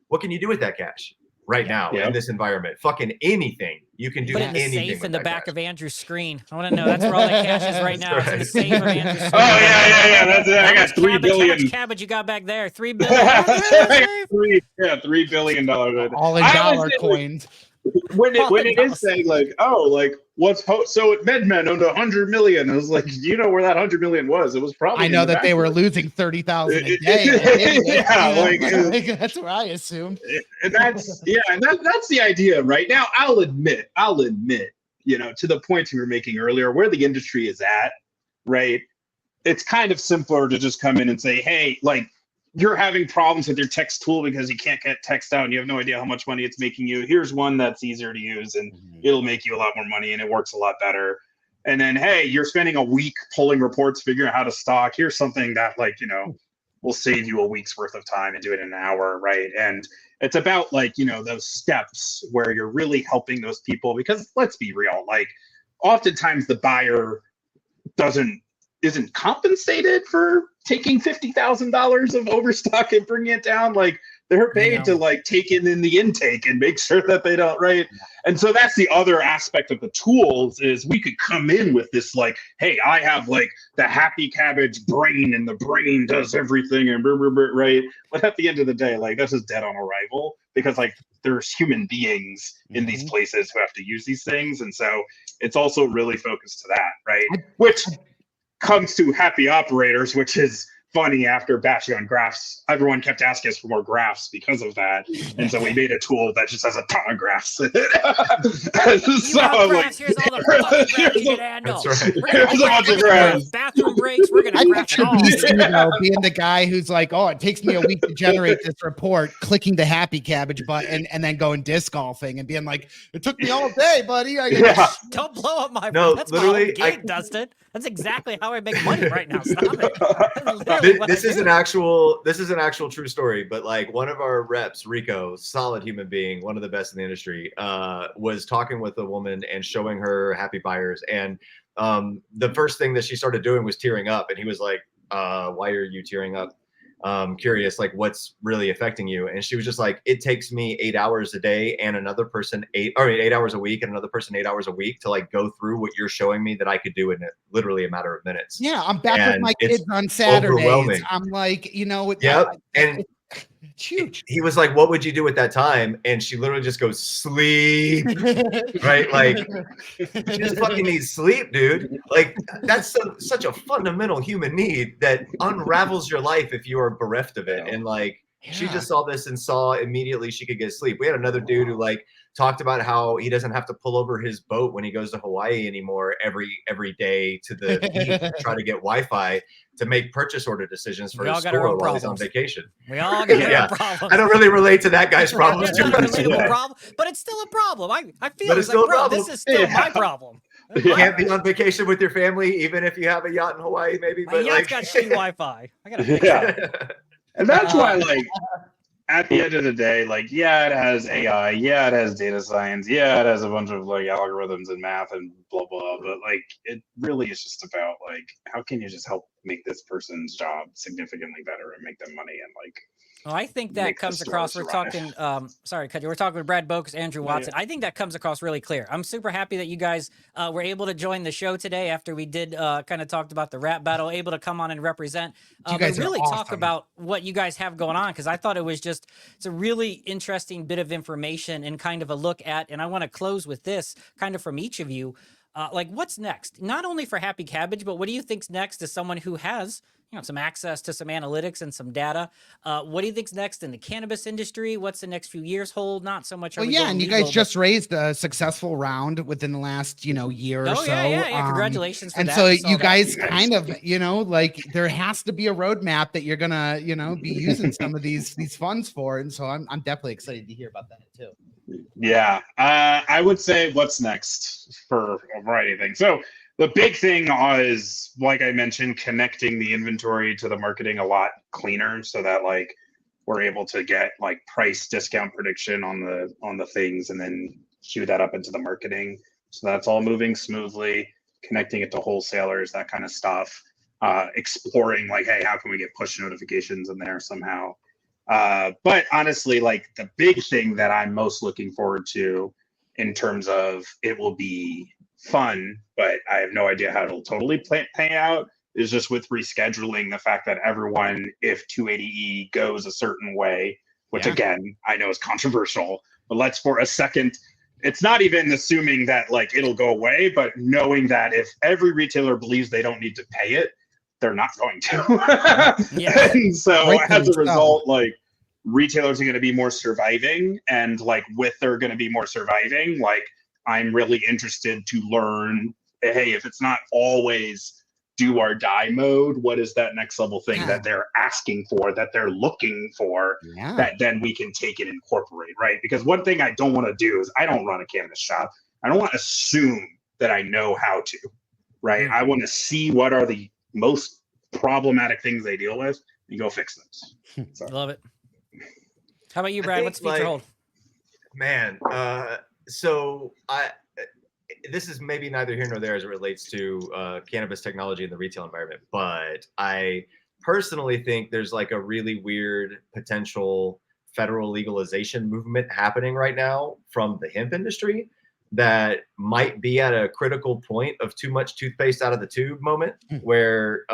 What can you do with that cash right now Yeah. in this environment? Fucking anything. You can do Put it in the anything safe with in the that back cash. of Andrew's screen. I want to know. That's where all the cash is right now. It's in the That's safe of Andrew's screen. Oh yeah. That's it. I How got much 3 cabbage, billion. How much cabbage you got back there? 3 billion. $3 billion. all in I dollar was- coins. When it is saying like, oh, like what's so MedMen owned 100 million. I was like, you know where that 100 million was? It was probably. I know in the that they back were of it. losing 30,000 a day. Yeah, like, That's what I assumed. And that's that's the idea right now. I'll admit, you know, to the point we were making earlier, where the industry is at, right? It's kind of simpler to just come in and say, hey, like you're having problems with your text tool because you can't get text out and you have no idea how much money it's making you. Here's one that's easier to use and it'll make you a lot more money and it works a lot better. And then, hey, you're spending a week pulling reports, figuring out how to stock. Here's something that, like, you know, will save you a week's worth of time and do it in an hour, right? And it's about, like, you know, those steps where you're really helping those people, because let's be real, like, oftentimes the buyer isn't compensated for taking $50,000 of overstock and bringing it down. Like, They're paid to like take it in the intake and make sure that they don't, right? And so that's the other aspect of the tools is we could come in with this like, hey, I have like the Happy Cabbage brain and the brain does everything and right? But at the end of the day, like this is dead on arrival because like there's human beings in these places who have to use these things. And so it's also really focused to that, right? Which comes to happy operators, which is funny after bashing on graphs. Everyone kept asking us for more graphs because of that. And so we made a tool that just has a ton of graphs. So graphs, here's all the fucking graphs you can handle. That's right. Here's a bunch of graphs. Bathroom breaks, we're gonna graph it all. Being the guy who's like, oh, it takes me a week to generate this report, clicking the Happy Cabbage button and then going disc golfing and being like, it took me all day, buddy. Don't blow up my that's literally, my game, Dustin. That's exactly how I make money right now. Stop it. This is an actual true story, but like one of our reps, Rico, solid human being, one of the best in the industry, was talking with a woman and showing her happy buyers. And the first thing that she started doing was tearing up. And he was like, why are you tearing up? Curious, like what's really affecting you? And she was just like, it takes me 8 hours a day and another person 8 hours a week and another person 8 hours a week to like go through what you're showing me that I could do in literally a matter of minutes. Yeah, I'm back with my kids on Saturdays. I'm like, and it's huge. He was like, what would you do at that time? And she literally just goes, sleep. Right? Like, she just fucking needs sleep, dude. Like, that's such a fundamental human need that unravels your life if you are bereft of it. And like, she just saw this and saw immediately she could get sleep. We had another dude who like talked about how he doesn't have to pull over his boat when he goes to Hawaii anymore every day to the beach to try to get Wi-Fi to make purchase order decisions for his store while he's on vacation. We all got our own problems. I don't really relate to that guy's problems too much. Problem, but it's still a problem. I feel it's still like, a problem. This is still my problem. You can't be on vacation with your family, even if you have a yacht in Hawaii, maybe. My but yacht's like, got shitty Wi-Fi. I gotta And that's why, like, at the end of the day, like, yeah, it has AI, yeah, it has data science, yeah, it has a bunch of like algorithms and math and blah blah. But like, it really is just about like, how can you just help make this person's job significantly better and make them money and like. Well, I think that comes across. We're talking. Sorry, cut you. We're talking with Brad Bogus, Andrew Watson. I think that comes across really clear. I'm super happy that you guys were able to join the show today after we did kind of talked about the rap battle. Able to come on and represent. But really talk about what you guys have going on because I thought it's a really interesting bit of information and kind of a look at. And I want to close with this kind of from each of you. Like what's next? Not only for Happy Cabbage, but what do you think's next as someone who has some access to some analytics and some data? What do you think's next in the cannabis industry? What's the next few years hold? Not so much. Well, and you guys just raised a successful round within the last year or so. Yeah. Congratulations for that. And so you guys kind of like there has to be a roadmap that you're gonna be using some of these funds for, and so I'm definitely excited to hear about that too. Yeah, I would say what's next for a variety of things. So the big thing is, like I mentioned, connecting the inventory to the marketing a lot cleaner so that like we're able to get like price discount prediction on the things and then queue that up into the marketing. So that's all moving smoothly, connecting it to wholesalers, that kind of stuff. Exploring like, hey, how can we get push notifications in there somehow? But honestly, like the big thing that I'm most looking forward to in terms of it will be fun, but I have no idea how it'll totally pay out, is just with rescheduling the fact that everyone, if 280E goes a certain way, which again, I know is controversial, but let's for a second, it's not even assuming that like it'll go away, but knowing that if every retailer believes they don't need to pay it, they're not going to. And so as a result, like retailers are going to be more surviving, and like they're going to be more surviving, like I'm really interested to learn, hey, if it's not always do or die mode, what is that next level thing that they're asking for, that they're looking for, that then we can take and incorporate, right? Because one thing I don't want to do is I don't run a cannabis shop. I don't want to assume that I know how to, right? I want to see what are the most problematic things they deal with and go fix those. So. Love it. How about you, Brad? What's the future hold? Man, so this is maybe neither here nor there as it relates to cannabis technology in the retail environment, but I personally think there's like a really weird potential federal legalization movement happening right now from the hemp industry that might be at a critical point of too much toothpaste out of the tube moment, where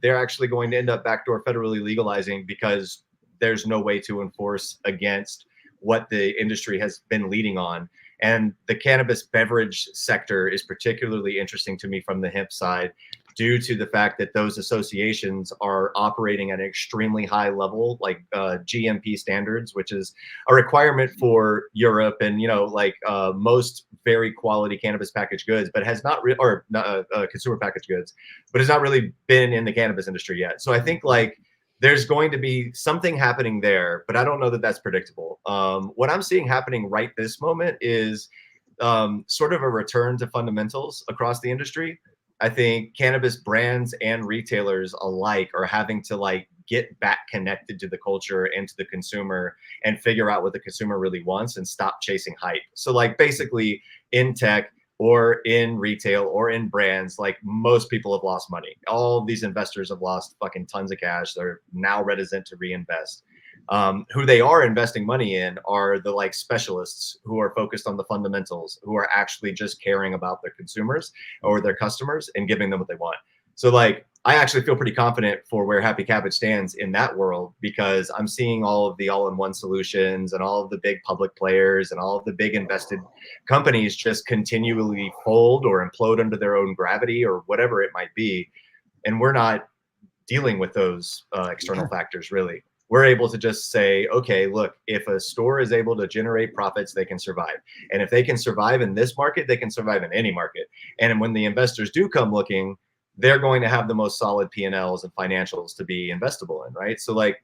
they're actually going to end up backdoor federally legalizing because there's no way to enforce against what the industry has been leading on. And the cannabis beverage sector is particularly interesting to me from the hemp side, due to the fact that those associations are operating at an extremely high level, like GMP standards, which is a requirement for Europe and, you know, like most very quality cannabis packaged goods, but has not consumer packaged goods, but has not really been in the cannabis industry yet. So I think like there's going to be something happening there, but I don't know that that's predictable. What I'm seeing happening right this moment is sort of a return to fundamentals across the industry. I think cannabis brands and retailers alike are having to like get back connected to the culture and to the consumer and figure out what the consumer really wants and stop chasing hype. So like basically in tech or in retail or in brands, like most people have lost money. All these investors have lost fucking tons of cash. They're now reticent to reinvest. Who they are investing money in are the like specialists who are focused on the fundamentals, who are actually just caring about their consumers or their customers and giving them what they want. So like, I actually feel pretty confident for where Happy Cabbage stands in that world, because I'm seeing all of the all-in-one solutions and all of the big public players and all of the big invested companies just continually fold or implode under their own gravity or whatever it might be. And we're not dealing with those external factors really. We're able to just say, okay, look, if a store is able to generate profits, they can survive. And if they can survive in this market, they can survive in any market. And when the investors do come looking, they're going to have the most solid P&Ls and financials to be investable in, right? So like,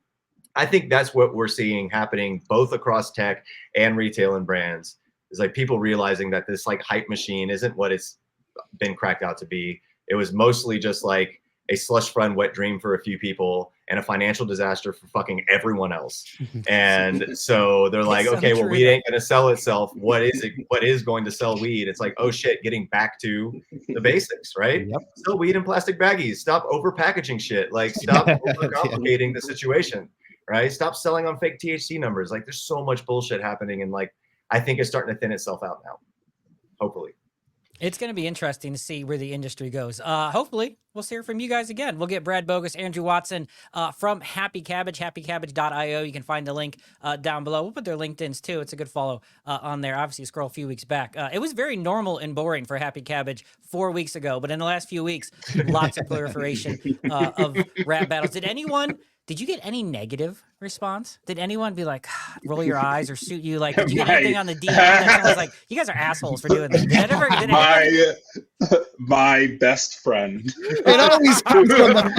I think that's what we're seeing happening both across tech and retail and brands, is like people realizing that this like hype machine isn't what it's been cracked out to be. It was mostly just like a slush fund wet dream for a few people and a financial disaster for fucking everyone else. And so they're like, okay, well, weed ain't gonna sell itself. What is it? What is going to sell weed? It's like, oh shit, getting back to the basics, right? Yep. Sell weed in plastic baggies. Stop over packaging shit. Like stop overcomplicating the situation, right? Stop selling on fake THC numbers. Like there's so much bullshit happening, and like I think it's starting to thin itself out now. Hopefully. It's going to be interesting to see where the industry goes. Hopefully, we'll hear from you guys again. We'll get Brad Bogus, Andrew Watson from Happy Cabbage, happycabbage.io. You can find the link down below. We'll put their LinkedIns too. It's a good follow on there. Obviously, scroll a few weeks back. It was very normal and boring for Happy Cabbage 4 weeks ago, but in the last few weeks, lots of proliferation of rap battles. Did you get any negative response? Did anyone be like, roll your eyes or shoot you? Like, did you get anything on the DM that was like, you guys are assholes for doing that? My best friend. It always comes from the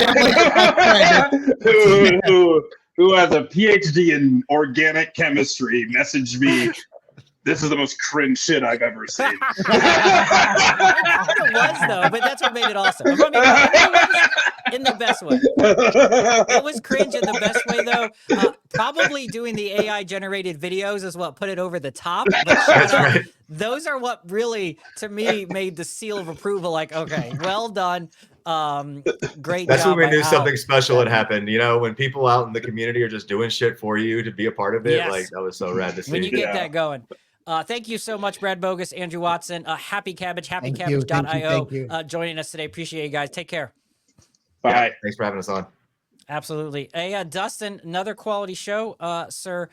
family who has a PhD in organic chemistry messaged me, this is the most cringe shit I've ever seen. It was though, but that's what made it awesome. I mean, it was in the best way. It was cringe in the best way though. Probably doing the AI generated videos is what put it over the top. But That's right. Those are what really, to me, made the seal of approval. Like, okay, well done. Great That's job. when we knew something special had happened. You know, when people out in the community are just doing shit for you to be a part of it. Yes. Like that was so rad to see. When you get that going. Thank you so much, Brad Bogus, Andrew Watson, Happy Cabbage, happycabbage.io, joining us today. Appreciate you guys. Take care. Bye. Yeah, thanks for having us on. Absolutely. Hey, Dustin, another quality show, sir.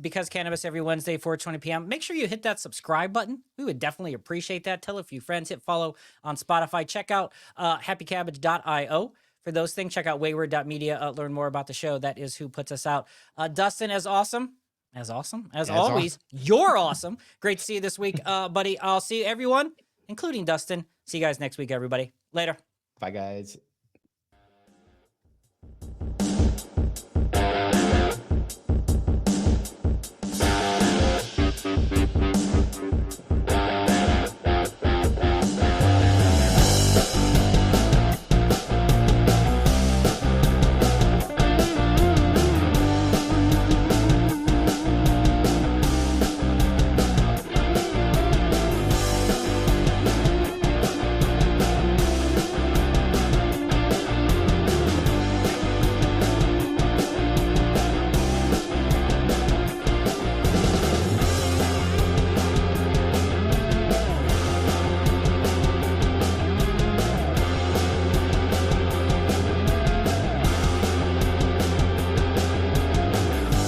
Because Cannabis every Wednesday, 4:20 p.m. Make sure you hit that subscribe button. We would definitely appreciate that. Tell a few friends. Hit follow on Spotify. Check out happycabbage.io. For those things, check out wayward.media. Learn more about the show. That is who puts us out. Dustin, as awesome. As always, you're awesome. Great to see you this week, buddy. I'll see everyone, including Dustin. See you guys next week, everybody. Later. Bye, guys.